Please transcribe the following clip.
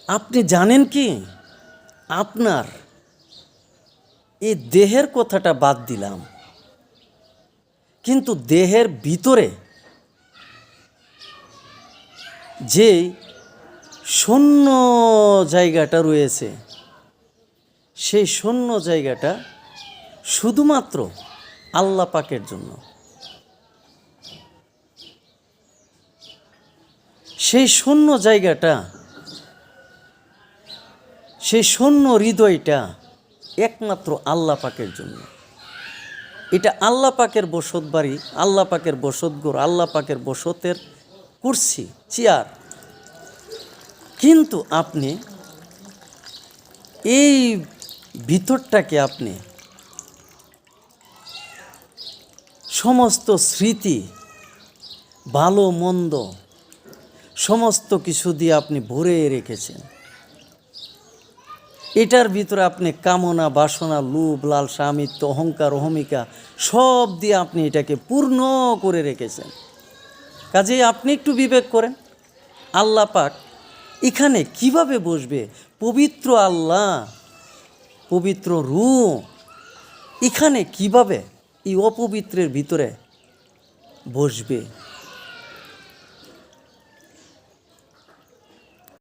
আপনি জানেন কি, আপনার এই দেহের কথাটা বাদ দিলাম, কিন্তু দেহের ভিতরে যে শূন্য জায়গাটা রয়েছে, সেই শূন্য জায়গাটা শুধুমাত্র আল্লাহ পাকের জন্য। সেই শূন্য জায়গাটা, সেই শূন্য হৃদয়টা একমাত্র আল্লাহ পাকের জন্য। এটা আল্লাহ পাকের বসত বাড়ি, আল্লাহ পাকের বসতঘর, আল্লাহ পাকের বসতের কুরসি, চেয়ার। কিন্তু আপনি এই ভিতরটাকে আপনি সমস্ত স্মৃতি, ভালো মন্দ সমস্ত কিছু দিয়ে আপনি ভরে রেখেছেন। এটার ভিতরে আপনি কামনা, বাসনা, লোভ, লালসা, আমিত্ব, অহংকার, অহমিকা সব দিয়ে আপনি এটাকে পূর্ণ করে রেখেছেন। কাজেই আপনি একটু বিবেক করেন, আল্লাহ পাক এখানে কিভাবে বসবে? পবিত্র আল্লাহ, পবিত্র রূহ এখানে কিভাবে এই অপবিত্রের ভিতরে বসবে?